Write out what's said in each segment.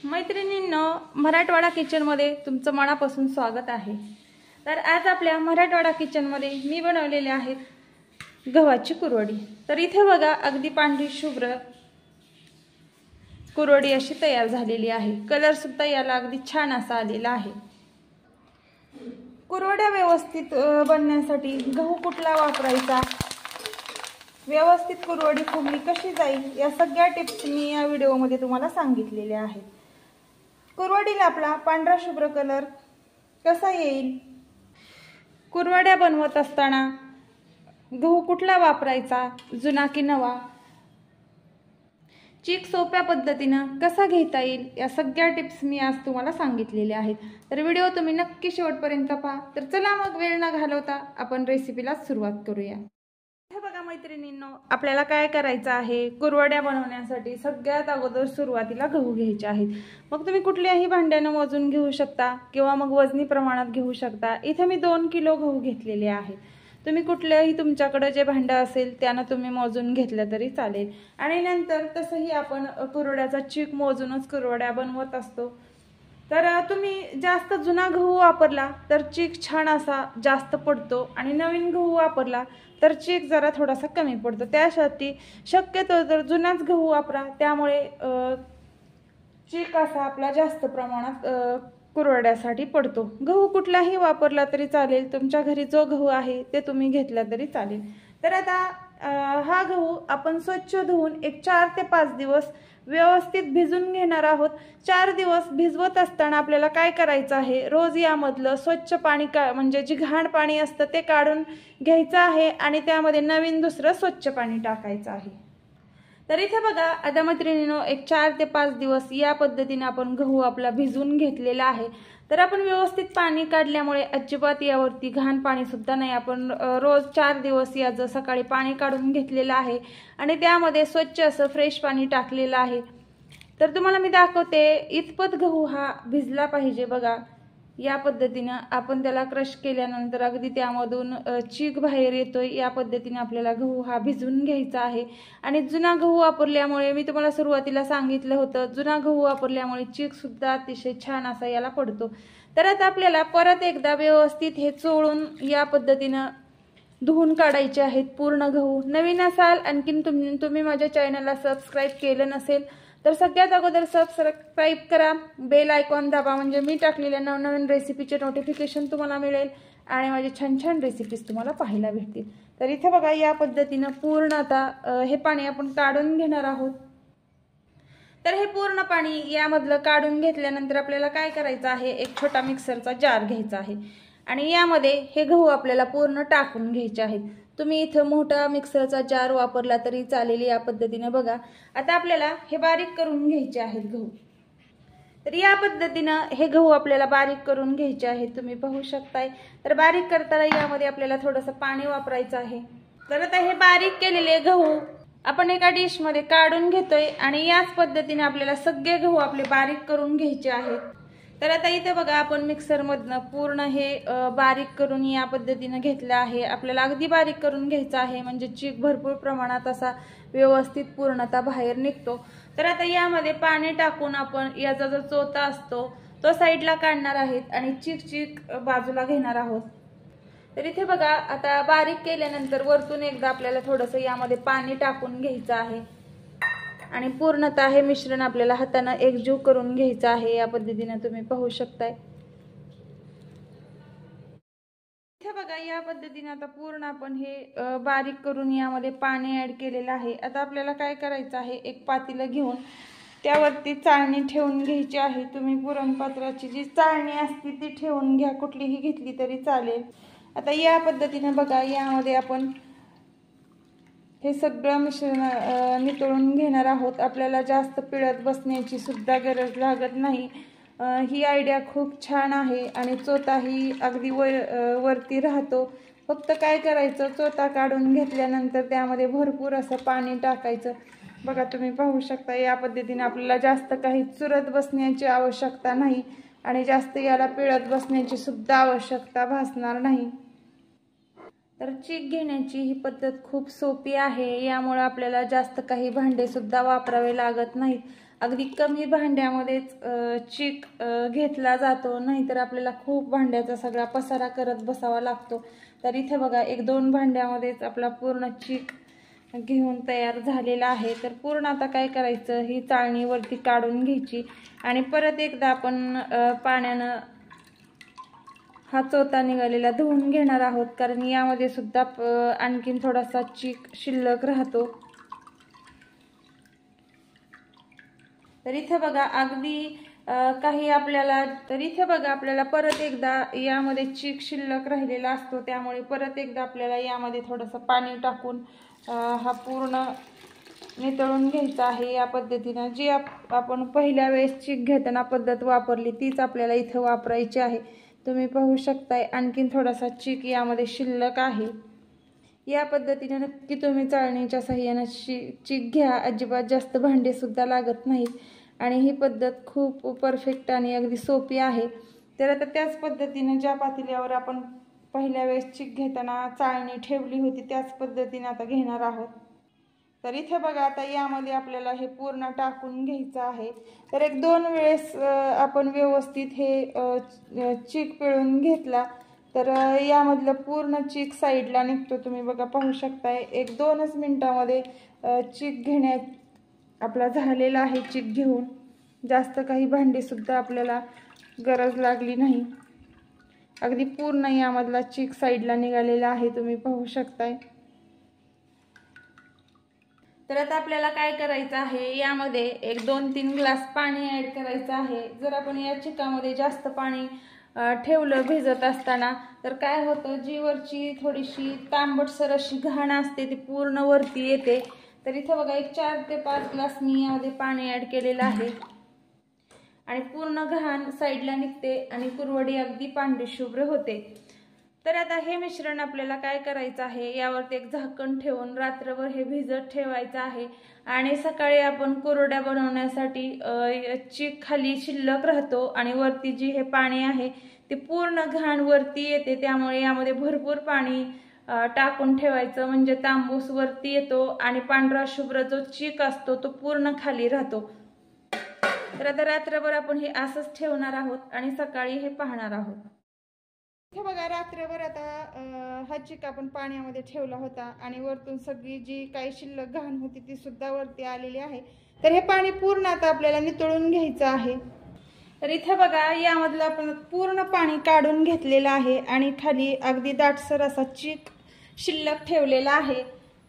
मैत्रिणींनो, मराठवाडा किचनमध्ये तुमचं मनापासून स्वागत आहे। तर आज आपल्या मराठवाडा किचनमध्ये मी बनवलेले आहेत गव्हाची कुरवडी। तर इथे बघा, अगदी पांढरी शुभ्र कुरवडी अशी तयार झालेली आहे। कलर सुद्धा याला अगदी छान असा आलेला आहे। कुरवड्या व्यवस्थित बनण्यासाठी गहू कुठला वापरायचा, व्यवस्थित कुरवडी फुगली कशी जाईल, या सगळ्या टिप्स मी या व्हिडिओमध्ये तुम्हाला सांगितलेल्या आहेत। कुरवडीला आपला पांढरा शुभ्र कलर कसा येईल, कुरवड्या बनवत असताना गहू कुठला वापरायचा, जुना की नवा, चीक सोप्या पद्धतीने कसा घेता येईल, या सगळ्या टिप्स मी आज तुम्हाला सांगितलेल्या आहेत। तर व्हिडिओ तुम्ही नक्की शेवटपर्यंत पहा। तर चला मग वेळ न घालवता आपण रेसिपीला सुरुवात करूया। हे बघा मैत्रिणींनो, आपल्याला काय करायचं आहे, कुरवड्या बनवण्यासाठी सगळ्यात अगोदर सुरुवातीला गहू घ्यायचे आहेत। मग तुम्ही कुठल्याही भांड्याने मोजून घेऊ शकता किंवा मग वजनी प्रमाणात घेऊ शकता। इथे मी 2 किलो गहू घेतलेले आहेत। तुम्ही कुठल्याही तुमच्याकडे जे भांडं असेल त्याने तुम्ही मोजून घेतलं तरी चालेल। आणि नंतर तसंही आपण कुरवड्याचा चीक मोजूनच कुरवड्या बनवत असतो। तर तुम्ही जास्त जुना गहू वापरला तर चीक छान असा जास्त पडतो आणि नवीन गहू वापरला तर चीक जरा थोडासा कमी पडतो। त्यासाठी शक्यतो तर जुनाच गहू वापरा, त्यामुळे चीक असा आपला जास्त प्रमाणात कुरवड्यासाठी पडतो। गहू कुठलाही वापरला तरी चालेल, तुमच्या घरी जो गहू आहे ते तुम्ही घेतला तरी चालेल। तर आता हा गहू आपण स्वच्छ धुवून एक 4 ते 5 दिवस व्यवस्थित भिजून घेणार आहोत। 4 दिवस भिजवत असताना आपल्याला काय करायचं आहे, रोज यामधलं स्वच्छ पाणी म्हणजे जे घाण पाणी असतं ते काढून घ्यायचं आहे आणि त्यामध्ये नवीन दुसरं स्वच्छ पाणी टाकायचं आहे। तर इथे बघा, आता मैत्रिणींनो, एक 4 ते 5 दिवस या पद्धतीने आपण गहू आपला भिजवून घेतलेला आहे। तर आपण व्यवस्थित पाणी काढल्यामुळे अजिबात यावरती घाण पाणी सुद्धा नाही। आपण रोज 4 दिवस याचं सकाळी पाणी काढून घेतलेलं आहे आणि त्यामध्ये स्वच्छ असं फ्रेश पाणी टाकलेलं आहे। तर तुम्हाला मी दाखवते, इतपत गहू हा भिजला पाहिजे। बघा, या पद्धतीने आपण त्याला क्रश केल्यानंतर अगदी त्यामधून चीक बाहेर येतोय। या पद्धतीने आपल्याला गहू हा भिजवून घ्यायचा आहे। आणि जुना गहू वापरल्यामुळे, मी तुम्हाला सुरुवातीला सांगितलं होतं, जुना गहू वापरल्यामुळे चीक सुद्धा अतिशय छान असा याला पडतो। तर आता आपल्याला परत एकदा व्यवस्थित हे चोळून या पद्धतीने धुवून काढायचे आहेत पूर्ण गहू। नवीन असाल, आणखीन तुम्ही माझ्या चॅनलला सबस्क्राईब केलं नसेल तर सगळ्यात अगोदर सबस्क्राईब करा, बेल आयकॉन दाबा, म्हणजे मी टाकलेल्या नवनवीन रेसिपीचे नोटिफिकेशन तुम्हाला मिळेल आणि माझे छान छान रेसिपीज तुम्हाला पाहायला भेटतील। तर इथे बघा, या पद्धतीने पूर्ण आता हे पाणी आपण काढून घेणार आहोत। तर हे पूर्ण पाणी यामधलं काढून घेतल्यानंतर आपल्याला काय करायचं आहे, एक छोटा मिक्सरचा जार घ्यायचा आहे आणि यामध्ये हे गहू आपल्याला पूर्ण टाकून घ्यायचे आहेत। तुम्ही इथं मोठा मिक्सरचा जार वापरला तरी चालेल। या पद्धतीने बघा, आता आपल्याला हे बारीक करून घ्यायचे आहेत गहू। तर या पद्धतीने हे गहू आपल्याला बारीक करून घ्यायचे आहेत, तुम्ही पाहू शकताय। तर बारीक करताना यामध्ये आपल्याला थोडंसं पाणी वापरायचं आहे। तर आता हे बारीक केलेले गहू आपण एका डिश मध्ये काढून घेतोय आणि याच पद्धतीने आपल्याला सगळे गहू आपले बारीक करून घ्यायचे आहेत। तर आता इथे बघा, आपण मिक्सर मधनं पूर्ण हे बारीक करून या पद्धतीने घेतलं आहे। आपल्याला अगदी बारीक करून घ्यायचं आहे, म्हणजे चीक भरपूर प्रमाणात असा व्यवस्थित पूर्णतः बाहेर निघतो। तर आता यामध्ये पाणी टाकून आपण याचा जो चोथा असतो तो साईडला काढणार आहेत आणि चीक बाजूला घेणार आहोत। तर इथे बघा, आता बारीक केल्यानंतर वरतून एकदा आपल्याला थोडंसं यामध्ये पाणी टाकून घ्यायचं आहे आणि पूर्णतः हे मिश्रण आपल्याला हाताने एकजीव करून घ्यायचं आहे। या पद्धतीने तुम्ही पाहू शकताय। इथे बघा, या पद्धतीने आता पूर्ण आपण हे बारीक करून यामध्ये पाणी ऍड केलेलं आहे। आता आपल्याला काय करायचं आहे, एक पातेलं घेऊन त्यावरती चाळणी ठेवून घ्यायची आहे। तुम्ही पुरणपात्राची जी चाळणी असते ती ठेवून घ्या, कुठलीही घेतली तरी चालेल। आता या पद्धतीने बघा, यामध्ये आपण हे सगळं मिश्रण नितळून घेणार आहोत। आपल्याला जास्त पिळत बसण्याची सुद्धा गरज लागत नाही। ही आयडिया खूप छान आहे आणि चोथाही अगदी वरती राहतो। फक्त काय करायचं, चोथा काढून घेतल्यानंतर त्यामध्ये भरपूर असं पाणी टाकायचं। बघा, तुम्ही पाहू शकता, या पद्धतीने आपल्याला जास्त काही चुरत बसण्याची आवश्यकता नाही आणि जास्त याला पिळत बसण्याची सुद्धा आवश्यकता भासणार नाही। तर चीक घेण्याची ही पद्धत खूप सोपी आहे। यामुळे आपल्याला जास्त काही भांडे सुद्धा वापरावे लागत नाहीत अगदी कमी भांड्यामध्येच चीक घेतला जातो, नाहीतर आपल्याला खूप भांड्याचा सगळा पसारा करत बसावा लागतो। तर इथे बघा 1-2 भांड्यामध्येच आपला पूर्ण चीक घेऊन तयार झालेला आहे। तर पूर्ण आता काय करायचं, ही चाळणी वरती काढून घ्यायची आणि परत एकदा आपण पाण्यानं हा चोथा निघालेला धुवून घेणार आहोत, कारण यामध्ये सुद्धा आणखीन थोडासा चीक शिल्लक राहतो। तर इथे बघा अगदी काही आपल्याला परत एकदा यामध्ये चीक शिल्लक राहिलेला असतो, त्यामुळे परत एकदा आपल्याला यामध्ये थोडंसं पाणी टाकून हा पूर्ण नितळून घ्यायचा आहे। या पद्धतीने जी आपण पहिल्या वेळेस चीक घेताना पद्धत वापरली तीच आपल्याला इथे वापरायची आहे। तुम्ही पाहू शकताय आणखीन थोडासा चीक यामध्ये शिल्लक आहे। या पद्धतीने नक्की तुम्ही चाळणीच्या साहाय्याने चीक घ्या, अजिबात जास्त भांडे सुद्धा लागत नाहीत आणि ही पद्धत खूप परफेक्ट आणि अगदी सोपी आहे। तर आता त्याच पद्धतीने ज्या पातेल्यावर आपण पहिल्या वेळेस चीक घेताना चाळणी ठेवली होती त्याच पद्धतीने आता घेणार आहोत। तर इथे बघा आता यामध्ये आपल्याला हे पूर्ण टाकून घ्यायचं आहे। तर 1-2 वेळेस आपण व्यवस्थित हे चीक पिळून घेतला तर यामधलं पूर्ण चीक साईडला निघतो। तुम्ही बघा पाहू शकताय 1-2च मिनिटामध्ये चीक घेण्यात आपला झालेला आहे। चीक घेऊन जास्त काही भांडी सुद्धा आपल्याला गरज लागली नाही, अगदी पूर्ण यामधला चीक साईडला निघालेला आहे, तुम्ही पाहू शकताय। तर आता आपल्याला काय करायचं आहे, यामध्ये 1-2-3 ग्लास पाणी ऍड करायचं आहे। जर आपण या चिकामध्ये जास्त पाणी ठेवलं भिजत असताना तर काय होतं, जी वरची थोडीशी तांबटसर अशी घाण असते ती पूर्ण वरती येते। तर इथे बघा 4 ते 5 ग्लास मी यामध्ये पाणी ऍड केलेलं आहे आणि पूर्ण घाण साईडला निघते आणि कुरवडी अगदी पांढरी शुभ्र होते। तर आता हे मिश्रण आपल्याला काय करायचं आहे, यावरती एक झाकण ठेवून रात्रभर हे भिजत ठेवायचं आहे आणि सकाळी आपण कुरवड्या बनवण्यासाठी चीक खाली शिल्लक राहतो आणि वरती जी हे पाणी आहे ते पूर्ण घाण वरती येते, त्यामुळे यामध्ये भरपूर पाणी टाकून ठेवायचं, म्हणजे तांबूस वरती येतो आणि पांढरा शुभ्र जो चीक असतो तो पूर्ण खाली राहतो। तर आता रात्रभर आपण हे असंच ठेवणार आहोत आणि सकाळी हे पाहणार आहोत। हे बघा रात्रभर आता हा चीक आपण पाण्यामध्ये ठेवला होता आणि वरतून सगळी जी काही शिल्लक घाण होती ती सुद्धा वरती आलेली आहे। तर हे पाणी पूर्ण आता आपल्याला नितळून घ्यायचं आहे। तर इथे बघा यामधलं आपण पूर्ण पाणी काढून घेतलेलं आहे आणि खाली अगदी दाटसर असा चीक शिल्लक ठेवलेला आहे।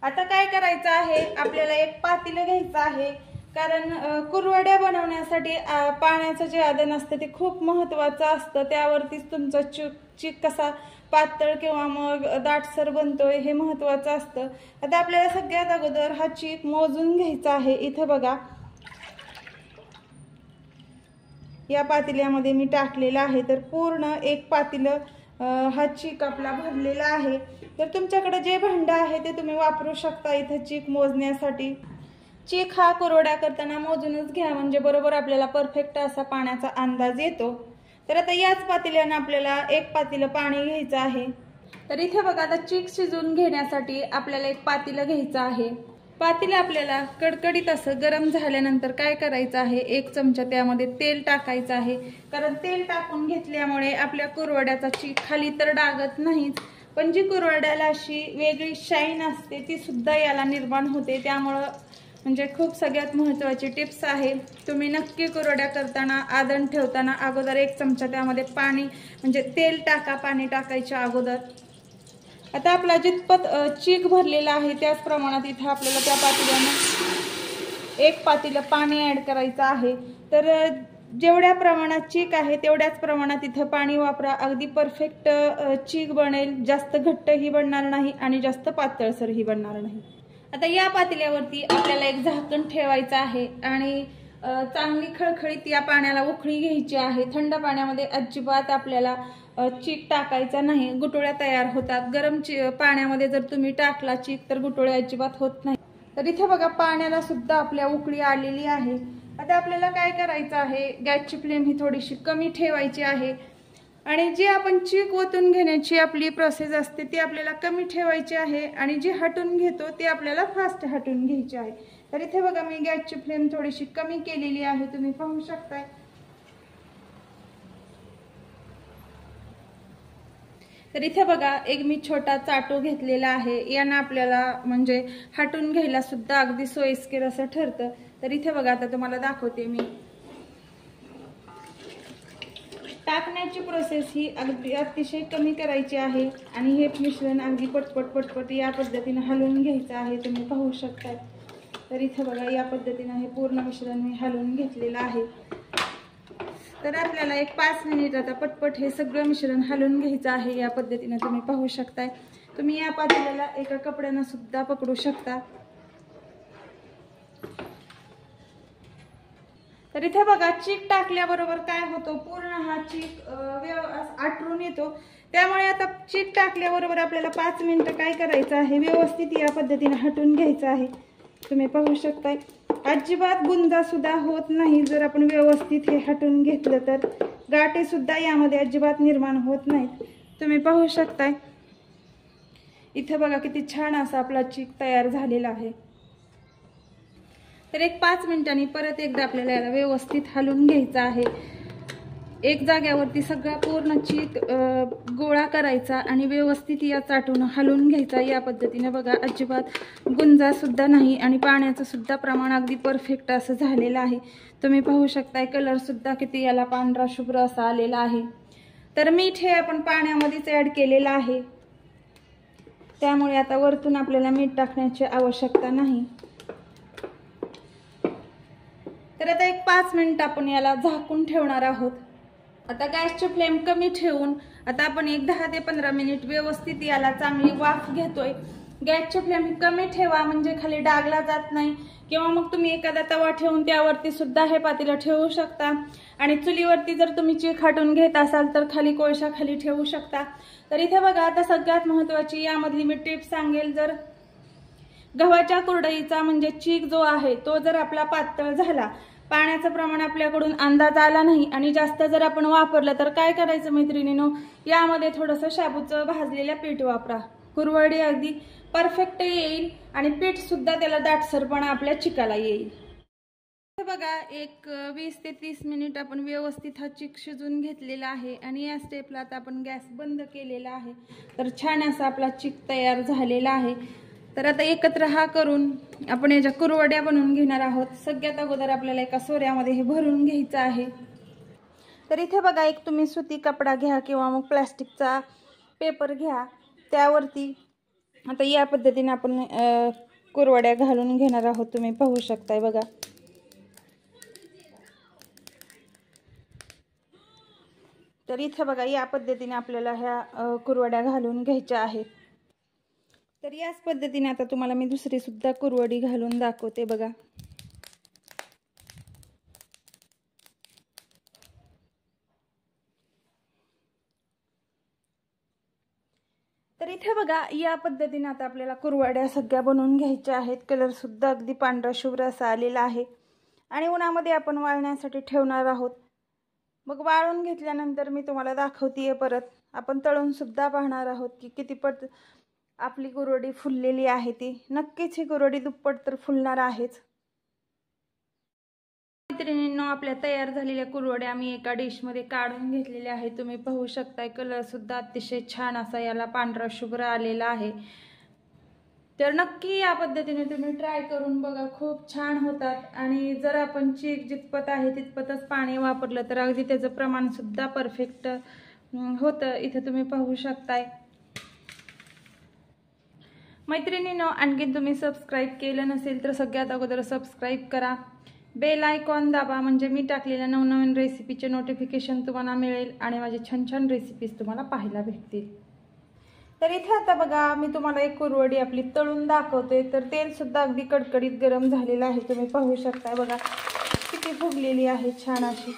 आता काय करायचं आहे, आपल्याला एक पातेलं घ्यायचं आहे, कारण कुरवड्या बनवण्यासाठी पाण्याचं जे आदन असतं ते खूप महत्त्वाचं असतं, त्यावरतीच तुमचा चीक कसा पातळ किंवा मग दाटसर बनतोय हे महत्त्वाचं असतं। आता आपल्याला सगळ्यात अगोदर हा चीक मोजून घ्यायचा आहे। इथे बघा या पातेल्यामध्ये मी टाकलेला आहे, तर पूर्ण 1 पातेलं हा चीक आपला भरलेला आहे। तर तुमच्याकडे जे भांडं आहे ते तुम्ही वापरू शकता इथे चीक मोजण्यासाठी। चीक हा कुरवड्या करताना मोजूनच घ्या, म्हणजे बरोबर आपल्याला परफेक्ट असा पाण्याचा अंदाज येतो। तर आता याच पातेल्याने आपल्याला 1 पातेलं पाणी घ्यायचं आहे। तर इथे बघा आता चीक शिजवून घेण्यासाठी आपल्याला 1 पातेलं घ्यायचं आहे। पातेलं आपल्याला कडकडीत असं गरम झाल्यानंतर काय करायचं आहे, 1 चमचा त्यामध्ये तेल टाकायचं आहे, कारण तेल टाकून घेतल्यामुळे आपल्या कुरवड्याचा चीक खाली तर डागत नाहीच, पण जी कुरवड्याला अशी वेगळी शाईन असते ती सुद्धा याला निर्माण होते। त्यामुळे म्हणजे खूप सगळ्यात महत्त्वाची टिप्स आहे, तुम्ही नक्की कुरवड्या करताना आदन ठेवताना अगोदर 1 चमचा त्यामध्ये पाणी म्हणजे तेल टाका पाणी टाकायच्या अगोदर। आता आपला जितपत चीक भरलेला आहे त्याच प्रमाणात इथे आपल्याला त्या पातेल्याने 1 पातेलं पाणी ऍड करायचं आहे। तर जेवढ्या प्रमाणात चीक आहे तेवढ्याच प्रमाणात इथे पाणी वापरा, अगदी परफेक्ट चीक बनेल, जास्त घट्टही बनणार नाही आणि जास्त पातळसरही बनणार नाही। आता या पातेल्यावरती आपल्याला एक झाकण ठेवायचं आहे आणि चांगली खळखळीत या पाण्याला उकळी घ्यायची आहे। थंड पाण्यामध्ये अजिबात आपल्याला चीक टाकायचा नाही, गुटळ्या तयार होतात। गरम पाण्यामध्ये जर तुम्ही टाकला चीक तर गुटळ्या अजिबात होत नाही। तर इथे बघा पाण्याला सुद्धा आपल्या उकळी आलेली आहे। आता आपल्याला काय करायचं आहे, गॅसची फ्लेम ही थोडीशी कमी ठेवायची आहे आणि जी आपण चीक ओतून घेण्याची आपली प्रोसेस असते ती आपल्याला कमी ठेवायची आहे आणि जी हटून घेतो ती आपल्याला फास्ट हटून घ्यायची आहे। तर इथे बघा मी गॅसची फ्लेम थोडीशी कमी केलेली आहे, तुम्ही पाहू शकताय। तर इथे बघा एक मी छोटा चाटू घेतलेला आहे, यानं आपल्याला म्हणजे हटून घ्यायला सुद्धा अगदी सोयीस्कर असं ठरतं। तर इथे बघा आता तुम्हाला दाखवते मी। टाकण्याची प्रोसेस ही अगदी अतिशय कमी करायची आहे आणि हे मिश्रण अगदी पटपट पटपट या पद्धतीने हलवून घ्यायचं आहे, तुम्ही पाहू शकता। तर इथे बघा या पद्धतीने हे पूर्ण मिश्रण मी हलवून घेतलेलं आहे। तर आपल्याला एक 5 मिनिट आता पटपट हे सगळं मिश्रण हलवून घ्यायचं आहे, या पद्धतीने तुम्ही पाहू शकताय। तुम्ही या पातेल्याला एका कपड्याने सुद्धा पकडू शकता। तर इथे बघा चीक टाकल्याबरोबर काय होतं, पूर्ण हा चीक आटरून येतो। त्यामुळे आता चीक टाकल्याबरोबर आपल्याला 5 मिनिटं काय करायचं आहे, व्यवस्थित या पद्धतीने हटून घ्यायचं आहे, तुम्ही पाहू शकताय। अजिबात गुंजा सुद्धा होत नाही जर आपण व्यवस्थित हे हटून घेतलं तर, गाठी सुद्धा यामध्ये अजिबात निर्माण होत नाहीत, तुम्ही पाहू शकताय। इथे बघा किती छान असा आपला चीक तयार झालेला आहे। तर एक 5 मिनिटांनी परत एकदा आपल्याला याला व्यवस्थित हलवून घ्यायचं आहे। एक जाग्यावरती सगळा पूर्ण चीक गोळा करायचा आणि व्यवस्थित या चाटून हलवून घ्यायचा, या पद्धतीने बघा अजिबात गुंजा सुद्धा नाही आणि पाण्याचं सुद्धा प्रमाण अगदी परफेक्ट असं झालेलं आहे, तुम्ही पाहू शकताय। कलर सुद्धा किती याला पांढरा शुभ्र असा आलेला आहे। तर मीठ हे आपण पाण्यामध्येच ऍड केलेलं आहे, त्यामुळे आता वरतून आपल्याला मीठ टाकण्याची आवश्यकता नाही। तर आता एक 5 मिनिट आपण याला झाकून ठेवणार आहोत। आता गॅसची फ्लेम कमी ठेवून आता आपण एक 10 ते 15 मिनिट व्यवस्थित याला चांगली वाफ घेतोय। गॅसची फ्लेम कमी ठेवा म्हणजे खाली डागला जात नाही, किंवा मग तुम्ही एखादा तवा ठेवून त्यावरती सुद्धा हे पातेलं ठेवू शकता। आणि चुलीवरती जर तुम्ही चीक हटून घेत असाल तर खाली कोळसा खाली ठेवू शकता। तर इथे बघा आता सगळ्यात महत्त्वाची यामधली मी टिप सांगेल, जर गव्हाच्या कुरडईचा म्हणजे चीक जो आहे तो जर आपला पातळ झाला, पाण्याचं प्रमाण आपल्याकडून अंदाज आला नाही आणि जास्त जर आपण वापरलं तर काय करायचं मैत्रिणींनो, यामध्ये थोडंसं शाबूचं भाजलेलं पीठ वापरा, कुरवडी अगदी परफेक्ट येईल आणि पीठ सुद्धा त्याला दाटसरपणा आपल्या चिकाला येईल। बघा एक 20 ते 30 मिनिट आपण व्यवस्थित हा चीक शिजून घेतलेला आहे आणि या स्टेपला आता आपण गॅस बंद केलेला आहे। तर छान असा आपला चीक तयार झालेला आहे। तर आता एकत्र हा करून आपण याच्या कुरवड्या बनवून घेणार आहोत। सगळ्यात अगोदर आपल्याला एका सोऱ्यामध्ये हे भरून घ्यायचं आहे। तर इथे बघा एक तुम्ही सुती कपडा घ्या किंवा मग प्लास्टिकचा पेपर घ्या, त्यावरती आता या पद्धतीने आपण कुरवड्या घालून घेणार आहोत, तुम्ही पाहू शकताय बघा। तर इथे बघा या पद्धतीने आपल्याला ह्या कुरवड्या घालून घ्यायच्या आहेत। तर याच पद्धतीने आता तुम्हाला मी दुसरी सुद्धा कुरवडी घालून दाखवते बघा। तर इथे बघा या पद्धतीने आता आपल्याला कुरवड्या सगळ्या बनवून घ्यायच्या आहेत। कलर सुद्धा अगदी पांढरा शुभ्र असा आलेला आहे आणि उन्हामध्ये आपण वाळण्यासाठी ठेवणार आहोत। मग वाळून घेतल्यानंतर मी तुम्हाला दाखवतेय परत, आपण तळून सुद्धा पाहणार आहोत की किती पट आपली कुरवडी फुललेली आहे ती। नक्कीच ही कुरवडी दुप्पट तर फुलणार आहेच। मैत्रिणींनो आपल्या तयार झालेल्या कुरवड्या मी एका डिशमध्ये काढून घेतलेल्या आहेत, तुम्ही पाहू शकताय। कलर सुद्धा अतिशय छान असा याला पांढरा शुभ्र आलेला आहे। तर नक्की या पद्धतीने तुम्ही ट्राय करून बघा, खूप छान होतात। आणि जर आपण चीक जितपत आहे तितपतच पाणी वापरलं तर अगदी त्याचं प्रमाण सुद्धा परफेक्ट होतं, इथे तुम्ही पाहू शकताय। मैत्रिणींनो आणखी तुम्ही सबस्क्राईब केलं नसेल तर सगळ्यात अगोदर सबस्क्राईब करा, बेल आयकॉन दाबा म्हणजे मी टाकलेल्या नवनवीन रेसिपीचे नोटिफिकेशन तुम्हाला मिळेल आणि माझे छान छान रेसिपीज तुम्हाला पाहायला भेटतील। तर इथे आता बघा मी तुम्हाला एक कुरवडी आपली तळून दाखवते। तर तेल सुद्धा अगदी कडकडीत गरम झालेलं आहे, तुम्ही पाहू शकताय बघा किती फुगलेली आहे छान अशी।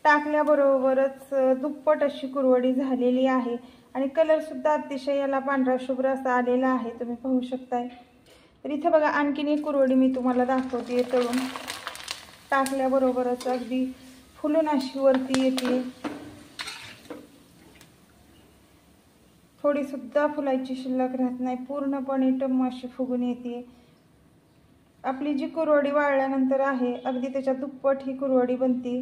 टाकल्याबरोबरच दुप्पट अशी कुरवडी झालेली आहे आणि कलर सुद्धा अतिशय याला पांढरा शुभ्र असा आलेला आहे, तुम्ही पाहू शकताय। तर इथे बघा आणखीन एक कुरवडी मी तुम्हाला दाखवते तळून, टाकल्याबरोबरच अगदी फुलून अशी वरती येते, थोडी सुद्धा फुलायची शिल्लक राहत नाही, पूर्णपणे टम्म अशी फुगून येते। आपली जी कुरवडी वाळल्यानंतर आहे अगदी त्याच्या दुप्पट ही कुरवडी बनते